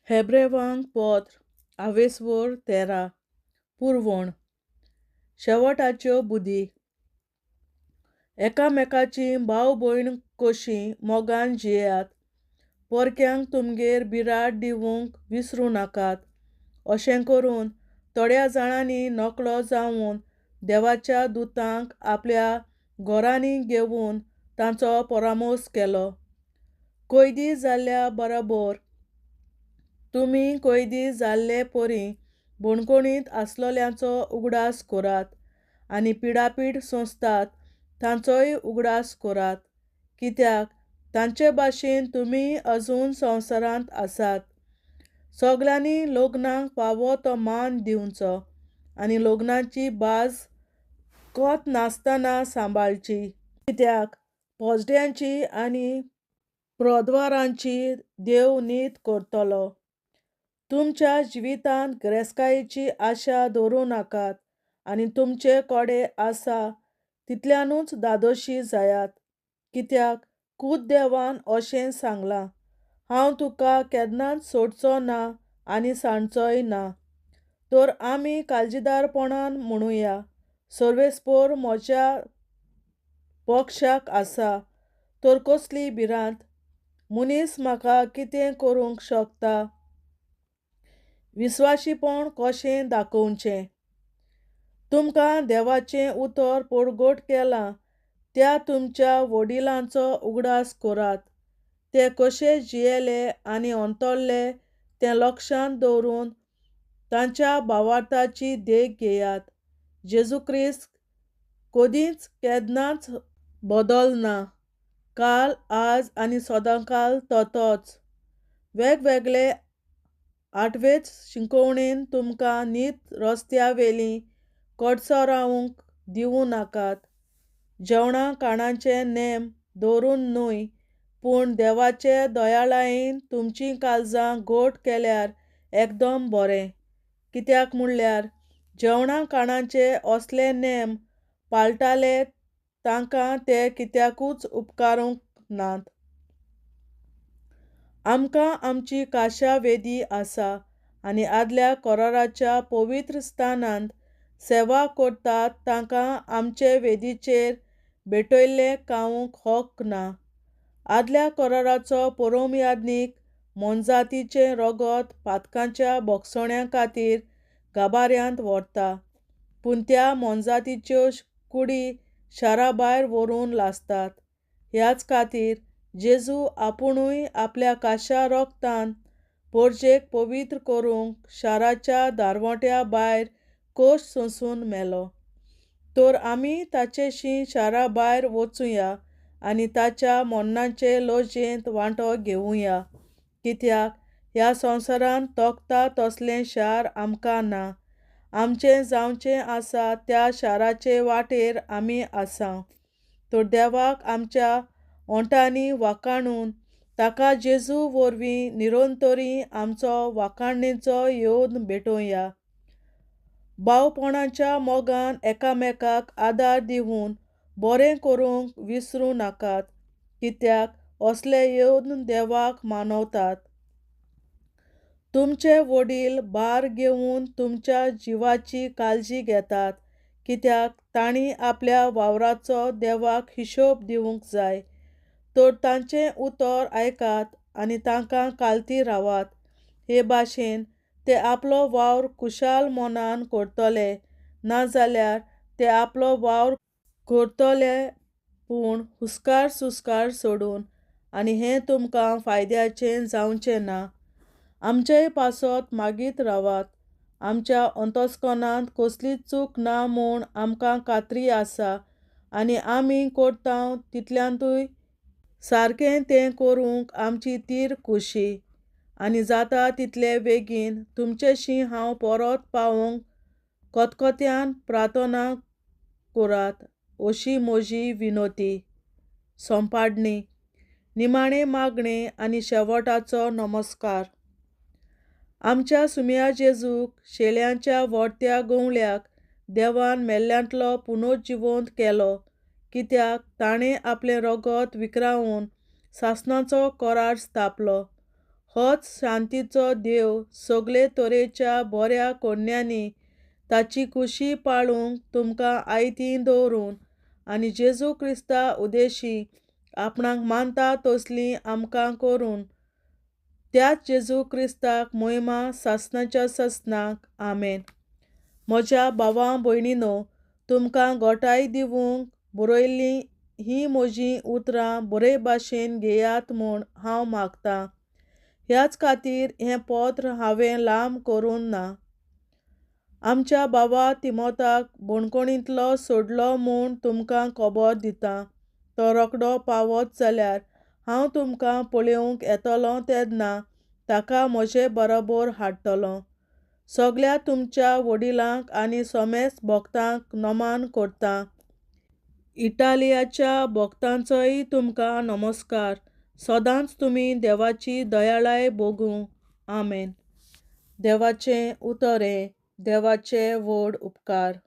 हेब्रेवांक पोत्र आवेसवोर 13 पुरवण शेवटाच्यो बुदी एकामेकाची भाव भयण कशीं मोगान जियेयात. पोरक्यांक तुमगेर बिराड दिवंक विसरूं नाकात. अशें करून थोड्या जाणांनी नकळो जावन देवाच्या दुतांक आपल्या घरांनी घेवन तांचो परामोस केलो. कैदी जाल्ल्या बरोबर तुमी कैदी जाल्ले परी बोणकोणींत आसलोल्यांचो उगडास करात आनी पिडापीड सोंसतात तांचोय उगडास करात, कित्याक तांचे भाशेन तुमी अजून संवसारांत आसात. सगल्यांनी लग्नाक फावो तो मान दिवचो आनी लग्नाची बाज कोत नासतना सांबाळची, कित्याक पोजड्यांची आनी प्रौद्वारांची देव नीत करतलो. तुमच्या जिवितांत गिरेस्तकायेची आशा दवरूं नाकात आनी तुमचे कोडे आसा तितल्यानूच धादोशी जायात, कित्याक खुद देवान अशें सांगलां, हांव तुका केन्नाच सोडचो ना आनी सांडचोय ना. तर आमी काळजीदारपणान म्हणुया, सर्वेस्पर म्हज्या पक्षाक आसा, तर कसली भिरांत. मनीस म्हाका कितें करूंक शकता. विस्वाशीपण कशें दाखोवचें. तुमकां देवाचें उतर पडघोट केलां त्या तुमच्या वडिलांचो उगडास करात. ते कशे जियेले आनी अंतरले तें लक्षांत दवरून तांच्या भावार्थाची देख घेयात. जेजू क्रिस्त कदींच केन्नाच बदलना, काल, आज आनी सदांकाल तोच. वेगवेगळे आठवेच शिकवणेन तुमकां नीत रस्त्यावेलीं कडसां रावूंक दिवूं नाकात. जेवणा खाणाचे नेम दवरून न्हय, पूण देवाचे दयाळायेन तुमचीं काळजां घट केल्यार एकदम बरें. कित्याक म्हणल्यार जेवणा खाणाचे असले नेम पाळटाले तांकां ते कित्याकूच उपकारूंक नात. आमकां आमची काशा वेदी आसा आनी आदल्या कराराच्या पवित्र स्थानांत सेवा करतात तांकां आमचे वेदीचेर भेटयल्लें खावंक हक्क ना. आदल्या कराराचो परमयाजनीक मोनजातीचें रगत पातकांच्या भक्षण्यां खातीर गाभाऱ्यांत व्हरता, पूण त्या मोनजातीच्यो कुडी शारा भायर व्हरून लासतात. ह्याच खातीर जेजू आपुणूय आपल्या काशा रोगतान परजेक पवित्र करूंक शाराच्या दारवट्या भायर कोश सोंसून मेलो. तर आमी ताचेशीं शारा भायर वचुया आनी ताच्या मोन्नाचे लजेंत वांटो घेवुया, कित्याक ह्या संवसारांत तोखता तसलें शार आमकां ना. आमचें जावचें आसा त्या शाराचे वाटेर आमी आसा. तर देवाक आमच्या ओंठांनी वाखाणून ताका जेजू वरवीं निरंतरी आमचो वाखाणणेचो येवन भेटोवया. भावपणाच्या मोगान एकामेकाक आदार दिवन बरें करूंक विसरूं नाकात, कित्याक असले येवन देवाक मानवतात. तुमचे वडील भार घेवन तुमच्या जिवाची काळजी घेतात, कित्याक तांणी आपल्या वावराचो देवाक हिशोब दिवंक जाय. तर तांचें उतर आयकात आनी तांकां कालती रावात. हे भाशेन ते आपलो वावर खुशाल मोनान करतले, नाजाल्यार ते आपलो वावर करतले पूण हुस्कार सुस्कार सोडून, आनी हें तुमकां फायद्याचें जावचें ना. आमचेय पासत मागीत रावात. आमच्या अंतस्करणांत कसलीच चूक ना म्हूण आमकां खात्री आसा आनी आमी करतांव तितल्यांतूय सारकें तें करूंक आमची तीर खुशी. आनी जाता तितले बेगीन तुमचेशीं हांव परत पावोंक खतखत्यान प्रार्थना करात, अशी म्हजी विनोती. सोंपाडणी. निमाणें मागणें आनी शेवटाचो नमस्कार. आमच्या सुम्या जेजूक शेळ्यांच्या व्हडत्या गवळ्याक देवान मेल्ल्यांतलो पुनर्जिवंत केलो, कित्याक ताणें आपलें रगत विकरावून सासणाचो करार स्थापलो. होच शांतीचो देव सगळे तरेच्या बऱ्या कोडण्यांनी ताची कुशी पाळूंक तुमकां आयतीं दवरून आनी जेजू क्रिस्ता उदेशी आपणाक मानता तसलीं आमकां करून त्याच जेजू क्रिस्ताक मोहिमा सासणाच्या ससनाक आमेन. म्हज्या भावां भयणीनो, तुमकां घोटाय दिवूंक बरयल्लीं हीं म्हजीं उतरां बरे भाशेन घेयात म्हूण हांव मागतां. ह्याच खातीर हें पत्र हांवें लांब करूं ना. आमच्या भावा तिमोथाक बोणकोणींतलो सोडलो म्हूण तुमकां खबर दितां. तो रोखडो पावत जाल्यार हांव तुमकां पळोवंक येतलों तेन्ना ताका म्हजे बरोबर हाडटलों. सगळ्या तुमच्या वडिलांक आनी सोमेस भोगतांक नमन करतां. इटालियाच्या भोगतांचोय तुमकां नमस्कार. सदांच तुमी देवाची दयाळाय भोगूं. आमेन. देवाचें उतरें. देवाचे व्हड उपकार.